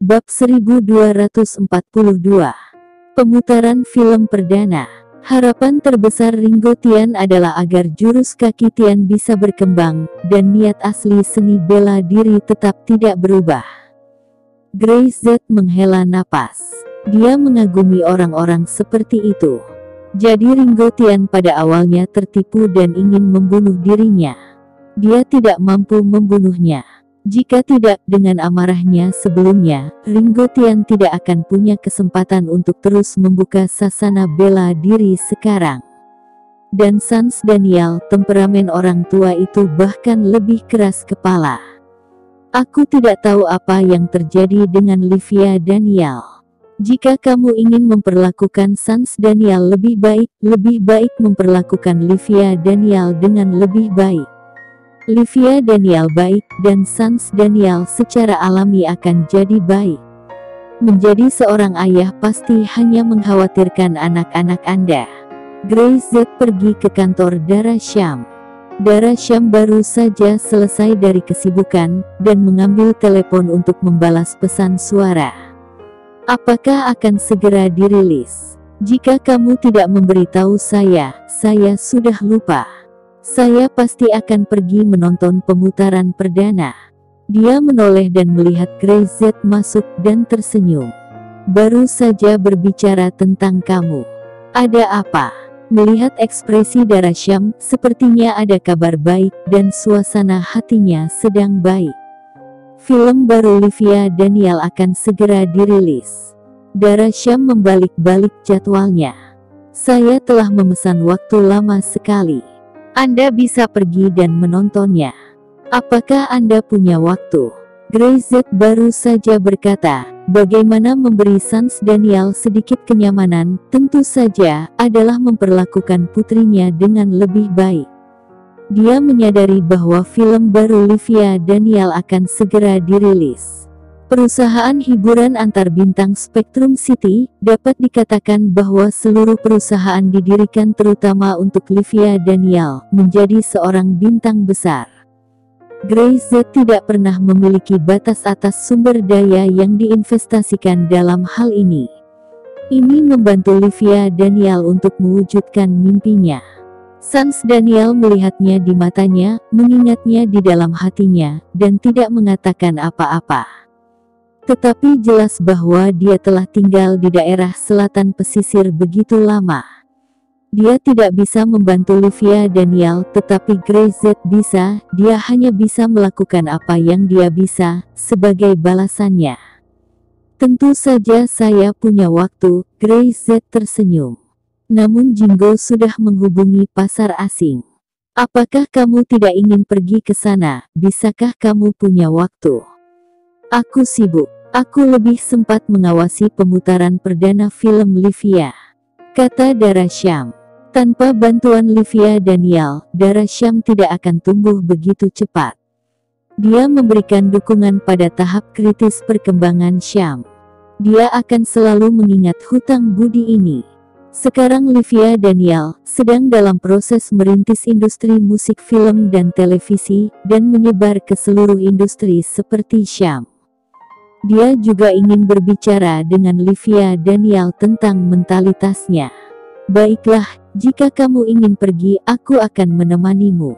Bab 1242. Pemutaran film perdana. Harapan terbesar Ringo Tian adalah agar jurus kaki Tian bisa berkembang, dan niat asli seni bela diri tetap tidak berubah. Grace Z menghela napas. Dia mengagumi orang-orang seperti itu. Jadi Ringo Tian pada awalnya tertipu dan ingin membunuh dirinya. Dia tidak mampu membunuhnya. Jika tidak, dengan amarahnya sebelumnya, Ringo Tian tidak akan punya kesempatan untuk terus membuka sasana bela diri sekarang. Dan Sans Daniel, temperamen orang tua itu bahkan lebih keras kepala. Aku tidak tahu apa yang terjadi dengan Livia Daniel. Jika kamu ingin memperlakukan Sans Daniel lebih baik memperlakukan Livia Daniel dengan lebih baik. Livia Daniel baik, dan Sans Daniel secara alami akan jadi baik. Menjadi seorang ayah pasti hanya mengkhawatirkan anak-anak Anda. Grace Z pergi ke kantor Dara Syam. Dara Syam baru saja selesai dari kesibukan, dan mengambil telepon untuk membalas pesan suara. Apakah akan segera dirilis? Jika kamu tidak memberitahu saya sudah lupa. Saya pasti akan pergi menonton pemutaran perdana. Dia menoleh dan melihat Grace Z masuk dan tersenyum. Baru saja berbicara tentang kamu. Ada apa? Melihat ekspresi Dara Syam, sepertinya ada kabar baik dan suasana hatinya sedang baik. Film baru Livia Daniel akan segera dirilis. Dara Syam membalik-balik jadwalnya. Saya telah memesan waktu lama sekali. Anda bisa pergi dan menontonnya. Apakah Anda punya waktu? Grace Z baru saja berkata, bagaimana memberi Sans Daniel sedikit kenyamanan, tentu saja, adalah memperlakukan putrinya dengan lebih baik. Dia menyadari bahwa film baru Livia Daniel akan segera dirilis. Perusahaan hiburan antar bintang Spectrum City, dapat dikatakan bahwa seluruh perusahaan didirikan terutama untuk Livia Daniel, menjadi seorang bintang besar. Grace Z tidak pernah memiliki batas atas sumber daya yang diinvestasikan dalam hal ini. Ini membantu Livia Daniel untuk mewujudkan mimpinya. Sans Daniel melihatnya di matanya, mengingatnya di dalam hatinya, dan tidak mengatakan apa-apa. Tetapi jelas bahwa dia telah tinggal di daerah selatan pesisir begitu lama. Dia tidak bisa membantu Livia Daniel, tetapi Grace Z bisa. Dia hanya bisa melakukan apa yang dia bisa, sebagai balasannya. Tentu saja saya punya waktu, Grace Z tersenyum. Namun Jingo sudah menghubungi pasar asing. Apakah kamu tidak ingin pergi ke sana? Bisakah kamu punya waktu? Aku sibuk. Aku lebih sempat mengawasi pemutaran perdana film Livia, kata Dara Syam. Tanpa bantuan Livia Daniel, Dara Syam tidak akan tumbuh begitu cepat. Dia memberikan dukungan pada tahap kritis perkembangan Syam. Dia akan selalu mengingat hutang budi ini. Sekarang Livia Daniel sedang dalam proses merintis industri musik film dan televisi, dan menyebar ke seluruh industri seperti Syam. Dia juga ingin berbicara dengan Livia Daniel tentang mentalitasnya. Baiklah, jika kamu ingin pergi, aku akan menemanimu.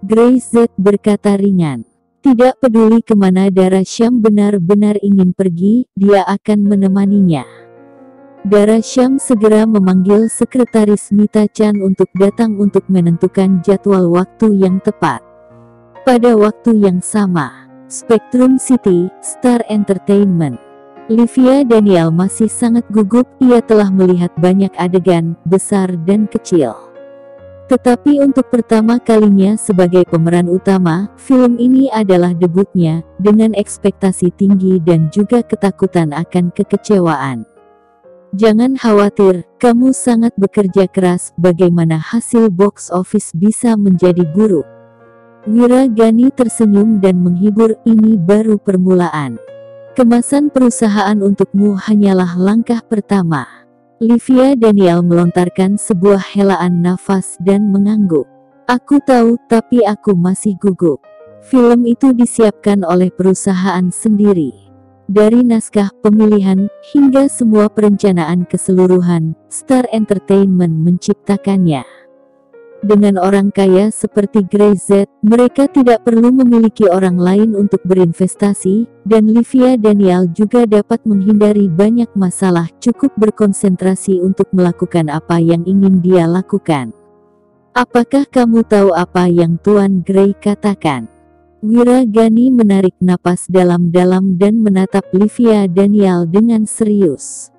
Grace Z berkata ringan. Tidak peduli kemana Dara Syam benar-benar ingin pergi, dia akan menemaninya. Dara Syam segera memanggil sekretaris Mita Chan untuk datang untuk menentukan jadwal waktu yang tepat. Pada waktu yang sama, Spectrum City, Star Entertainment. Livia Daniel masih sangat gugup, ia telah melihat banyak adegan, besar dan kecil. Tetapi untuk pertama kalinya sebagai pemeran utama, film ini adalah debutnya, dengan ekspektasi tinggi dan juga ketakutan akan kekecewaan. Jangan khawatir, kamu sangat bekerja keras, bagaimana hasil box office bisa menjadi buruk? Wira Gani tersenyum dan menghibur, ini baru permulaan. Kemasan perusahaan untukmu hanyalah langkah pertama. Livia Daniel melontarkan sebuah helaan nafas dan mengangguk. Aku tahu, tapi aku masih gugup. Film itu disiapkan oleh perusahaan sendiri. Dari naskah pemilihan hingga semua perencanaan keseluruhan, Star Entertainment menciptakannya. Dengan orang kaya seperti Grace Z, mereka tidak perlu memiliki orang lain untuk berinvestasi, dan Livia Daniel juga dapat menghindari banyak masalah, cukup berkonsentrasi untuk melakukan apa yang ingin dia lakukan. Apakah kamu tahu apa yang Tuan Gray katakan? Wiragani menarik napas dalam-dalam dan menatap Livia Daniel dengan serius.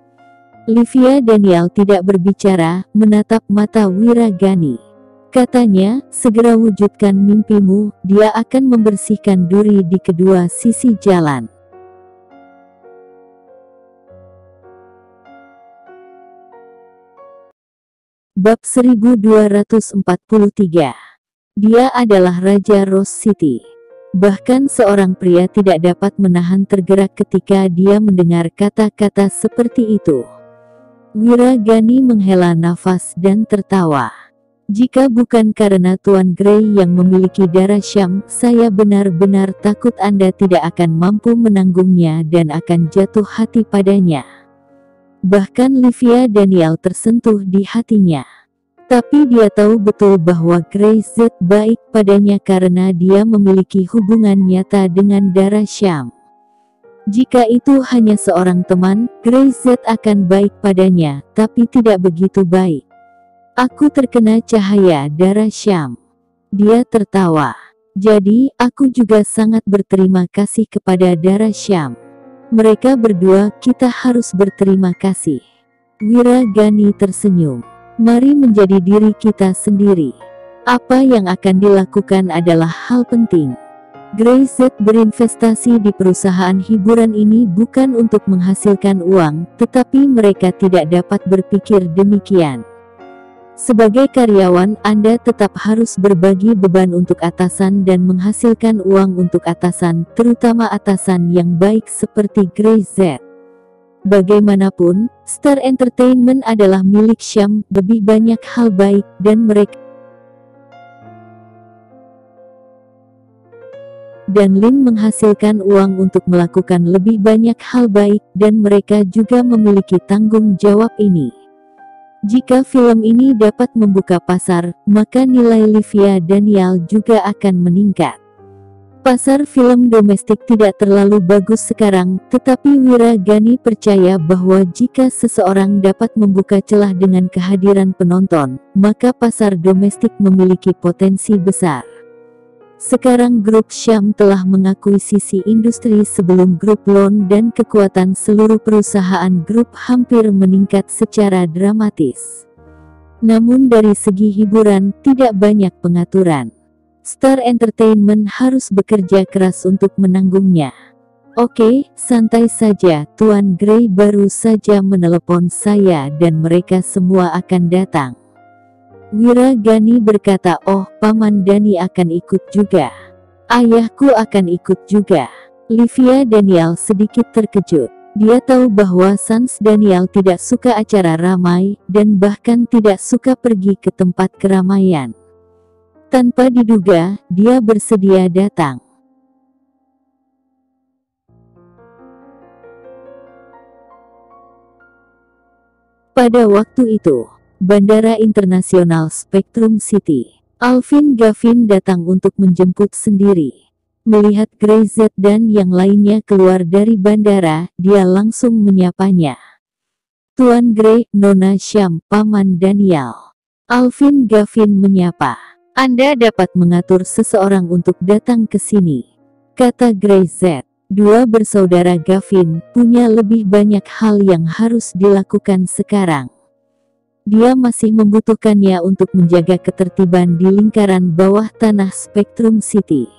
Livia Daniel tidak berbicara, menatap mata Wiragani. Katanya, segera wujudkan mimpimu, dia akan membersihkan duri di kedua sisi jalan. Bab 1243. Dia adalah Raja Rose City. Bahkan seorang pria tidak dapat menahan tergerak ketika dia mendengar kata-kata seperti itu. Wiragani menghela nafas dan tertawa. Jika bukan karena Tuan Gray yang memiliki darah Syam, saya benar-benar takut Anda tidak akan mampu menanggungnya dan akan jatuh hati padanya. Bahkan Livia Daniel tersentuh di hatinya. Tapi dia tahu betul bahwa Gray Z baik padanya karena dia memiliki hubungan nyata dengan darah Syam. Jika itu hanya seorang teman, Gray Z akan baik padanya, tapi tidak begitu baik. Aku terkena cahaya darah Syam. Dia tertawa. Jadi, aku juga sangat berterima kasih kepada darah Syam. Mereka berdua, kita harus berterima kasih. Wiragani tersenyum. Mari menjadi diri kita sendiri. Apa yang akan dilakukan adalah hal penting. Gray Z berinvestasi di perusahaan hiburan ini bukan untuk menghasilkan uang, tetapi mereka tidak dapat berpikir demikian. Sebagai karyawan, Anda tetap harus berbagi beban untuk atasan dan menghasilkan uang untuk atasan, terutama atasan yang baik seperti Gray Z. Bagaimanapun, Star Entertainment adalah milik Syam, lebih banyak hal baik, dan mereka dan Lin menghasilkan uang untuk melakukan lebih banyak hal baik, dan mereka juga memiliki tanggung jawab ini. Jika film ini dapat membuka pasar, maka nilai Livia Daniel juga akan meningkat. Pasar film domestik tidak terlalu bagus sekarang, tetapi Wiragani percaya bahwa jika seseorang dapat membuka celah dengan kehadiran penonton, maka pasar domestik memiliki potensi besar. Sekarang grup Syam telah mengakuisisi industri sebelum grup Lon dan kekuatan seluruh perusahaan grup hampir meningkat secara dramatis. Namun dari segi hiburan, tidak banyak pengaturan. Star Entertainment harus bekerja keras untuk menanggungnya. Oke, santai saja, Tuan Gray baru saja menelepon saya dan mereka semua akan datang. Wiragani berkata, oh, Paman Dani akan ikut juga. Ayahku akan ikut juga. Livia Daniel sedikit terkejut. Dia tahu bahwa Sans Daniel tidak suka acara ramai, dan bahkan tidak suka pergi ke tempat keramaian. Tanpa diduga, dia bersedia datang. Pada waktu itu, Bandara Internasional Spectrum City, Alvin Gavin datang untuk menjemput sendiri. Melihat Gray Z dan yang lainnya keluar dari bandara, dia langsung menyapanya. Tuan Gray, Nona Syam, Paman Daniel. Alvin Gavin menyapa. Anda dapat mengatur seseorang untuk datang ke sini, kata Gray Z. Dua bersaudara Gavin punya lebih banyak hal yang harus dilakukan sekarang. Dia masih membutuhkannya untuk menjaga ketertiban di lingkaran bawah tanah Spectrum City.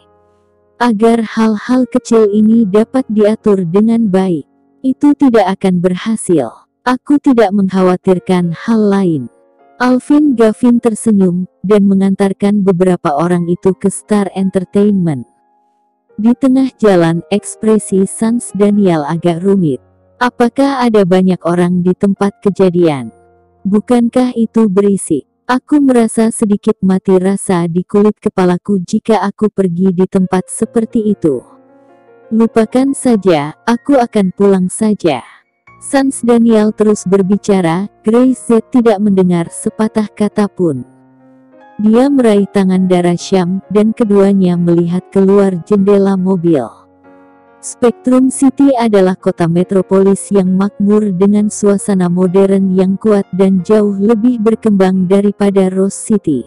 Agar hal-hal kecil ini dapat diatur dengan baik, itu tidak akan berhasil. Aku tidak mengkhawatirkan hal lain. Alvin Gavin tersenyum, dan mengantarkan beberapa orang itu ke Star Entertainment. Di tengah jalan, ekspresi Sans Daniel agak rumit. Apakah ada banyak orang di tempat kejadian? Bukankah itu berisik? Aku merasa sedikit mati rasa di kulit kepalaku jika aku pergi di tempat seperti itu. Lupakan saja, aku akan pulang saja. Sans Daniel terus berbicara, Greyz tidak mendengar sepatah kata pun. Dia meraih tangan Darasham, dan keduanya melihat keluar jendela mobil. Spectrum City adalah kota metropolis yang makmur dengan suasana modern yang kuat dan jauh lebih berkembang daripada Rose City.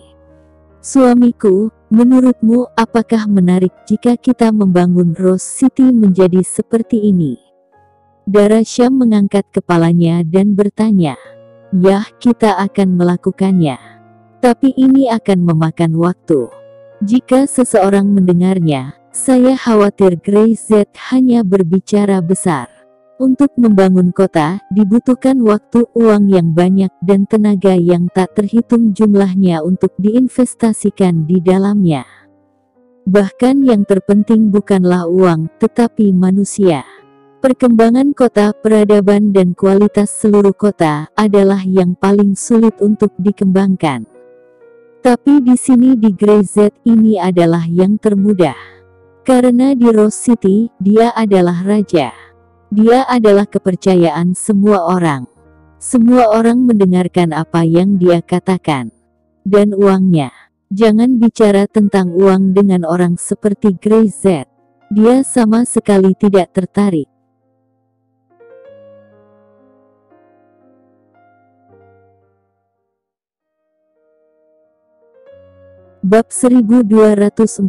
Suamiku, menurutmu apakah menarik jika kita membangun Rose City menjadi seperti ini? Darasham mengangkat kepalanya dan bertanya. Yah, kita akan melakukannya. Tapi ini akan memakan waktu. Jika seseorang mendengarnya, saya khawatir Greyz hanya berbicara besar. Untuk membangun kota, dibutuhkan waktu, uang yang banyak dan tenaga yang tak terhitung jumlahnya untuk diinvestasikan di dalamnya. Bahkan yang terpenting bukanlah uang, tetapi manusia. Perkembangan kota, peradaban dan kualitas seluruh kota adalah yang paling sulit untuk dikembangkan. Tapi di sini di Greyz ini adalah yang termudah. Karena di Rose City, dia adalah raja. Dia adalah kepercayaan semua orang. Semua orang mendengarkan apa yang dia katakan. Dan uangnya. Jangan bicara tentang uang dengan orang seperti Greyz. Dia sama sekali tidak tertarik. Bab 1244.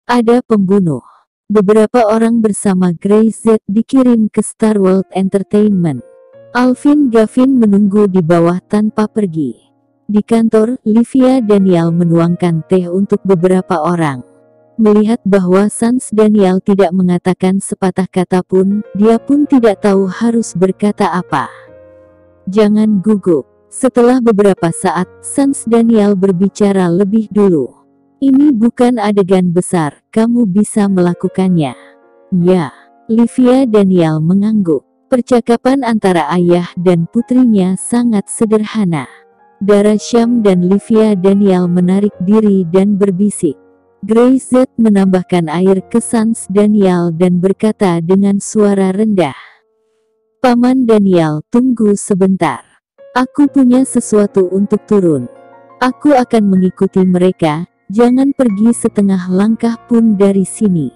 Ada pembunuh. Beberapa orang bersama Greyz dikirim ke Star World Entertainment. Alvin Gavin menunggu di bawah tanpa pergi. Di kantor, Livia Daniel menuangkan teh untuk beberapa orang. Melihat bahwa Sans Daniel tidak mengatakan sepatah kata pun, dia pun tidak tahu harus berkata apa. Jangan gugup. Setelah beberapa saat, Sans Daniel berbicara lebih dulu. Ini bukan adegan besar, kamu bisa melakukannya. Ya, Livia Daniel mengangguk. Percakapan antara ayah dan putrinya sangat sederhana. Darasham dan Livia Daniel menarik diri dan berbisik. Greyz menambahkan air ke Sans Daniel dan berkata dengan suara rendah. Paman Daniel, tunggu sebentar. Aku punya sesuatu untuk turun. Aku akan mengikuti mereka, jangan pergi setengah langkah pun dari sini.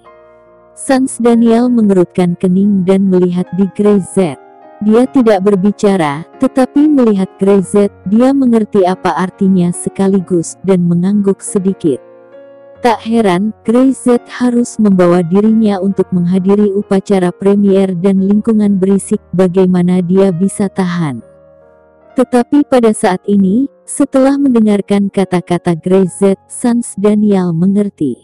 Sans Daniel mengerutkan kening dan melihat di Greyz. Dia tidak berbicara, tetapi melihat Greyz, dia mengerti apa artinya sekaligus dan mengangguk sedikit. Tak heran, Greyz harus membawa dirinya untuk menghadiri upacara premier dan lingkungan berisik, bagaimana dia bisa tahan. Tetapi pada saat ini, setelah mendengarkan kata-kata Greyz, Sans Daniel mengerti.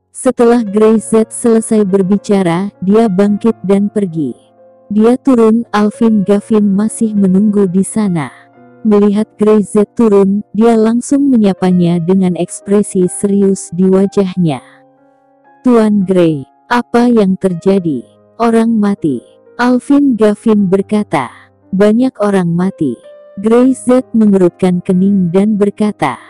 Setelah Greyz selesai berbicara, dia bangkit dan pergi. Dia turun, Alvin Gavin masih menunggu di sana. Melihat Greyz turun, dia langsung menyapanya dengan ekspresi serius di wajahnya. Tuan Grey, apa yang terjadi? Orang mati. Alvin Gavin berkata. Banyak orang mati. Greyz mengerutkan kening dan berkata,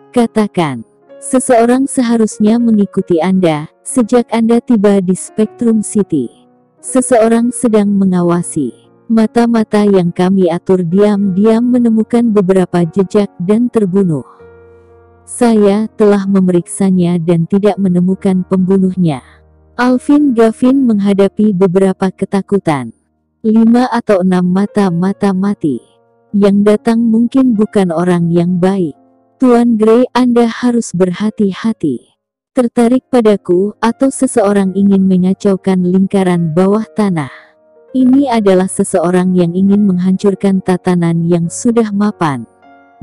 katakan, seseorang seharusnya mengikuti Anda, sejak Anda tiba di Spectrum City. Seseorang sedang mengawasi. Mata-mata yang kami atur diam-diam menemukan beberapa jejak dan terbunuh. Saya telah memeriksanya dan tidak menemukan pembunuhnya. Alvin Gavin menghadapi beberapa ketakutan. 5 atau 6 mata-mata mati. Yang datang mungkin bukan orang yang baik. Tuan Grey, Anda harus berhati-hati. Tertarik padaku, atau seseorang ingin mengacaukan lingkaran bawah tanah. Ini adalah seseorang yang ingin menghancurkan tatanan yang sudah mapan.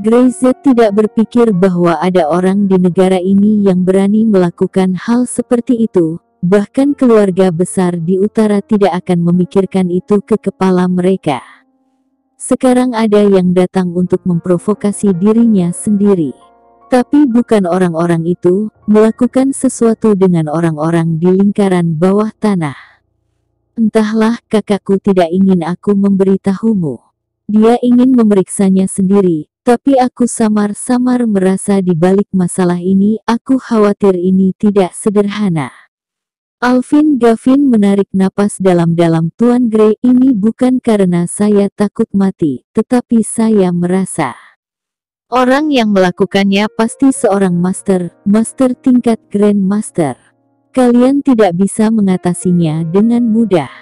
Greyz tidak berpikir bahwa ada orang di negara ini yang berani melakukan hal seperti itu. Bahkan keluarga besar di utara tidak akan memikirkan itu ke kepala mereka. Sekarang ada yang datang untuk memprovokasi dirinya sendiri. Tapi bukan orang-orang itu melakukan sesuatu dengan orang-orang di lingkaran bawah tanah. Entahlah, kakakku tidak ingin aku memberitahumu. Dia ingin memeriksanya sendiri, tapi aku samar-samar merasa di balik masalah ini, aku khawatir ini tidak sederhana. Alvin Gavin menarik napas dalam-dalam. Tuan Grey, ini bukan karena saya takut mati, tetapi saya merasa orang yang melakukannya pasti seorang master tingkat Grandmaster. Kalian tidak bisa mengatasinya dengan mudah.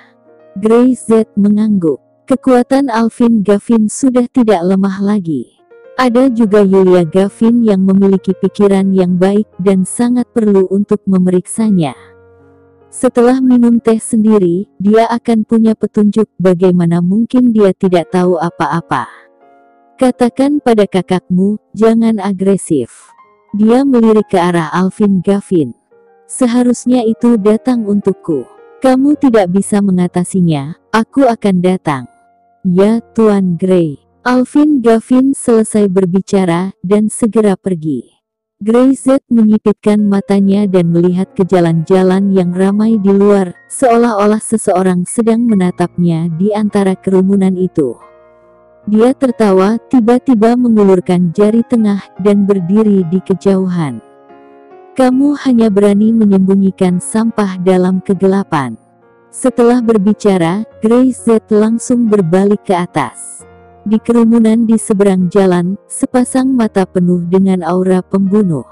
Grey Z mengangguk. Kekuatan Alvin Gavin sudah tidak lemah lagi. Ada juga Yulia Gavin yang memiliki pikiran yang baik dan sangat perlu untuk memeriksanya. Setelah minum teh sendiri, dia akan punya petunjuk. Bagaimana mungkin dia tidak tahu apa-apa. Katakan pada kakakmu, jangan agresif. Dia melirik ke arah Alvin Gavin. Seharusnya itu datang untukku. Kamu tidak bisa mengatasinya, aku akan datang. Ya, Tuan Grey. Alvin Gavin selesai berbicara dan segera pergi. Grey Z menyipitkan matanya dan melihat ke jalan-jalan yang ramai di luar, seolah-olah seseorang sedang menatapnya di antara kerumunan itu. Dia tertawa, tiba-tiba mengulurkan jari tengah dan berdiri di kejauhan. Kamu hanya berani menyembunyikan sampah dalam kegelapan. Setelah berbicara, Grey Z langsung berbalik ke atas. Di kerumunan di seberang jalan, sepasang mata penuh dengan aura pembunuh.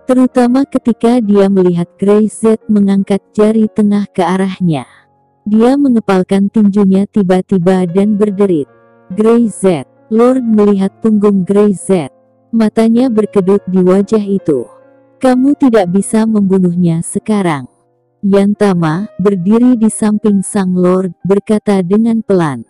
Terutama ketika dia melihat Grey Z mengangkat jari tengah ke arahnya. Dia mengepalkan tinjunya tiba-tiba dan berderit. Grey Z. Lord melihat punggung Grey Z. Matanya berkedut di wajah itu. Kamu tidak bisa membunuhnya sekarang. Yantama, berdiri di samping sang Lord, berkata dengan pelan.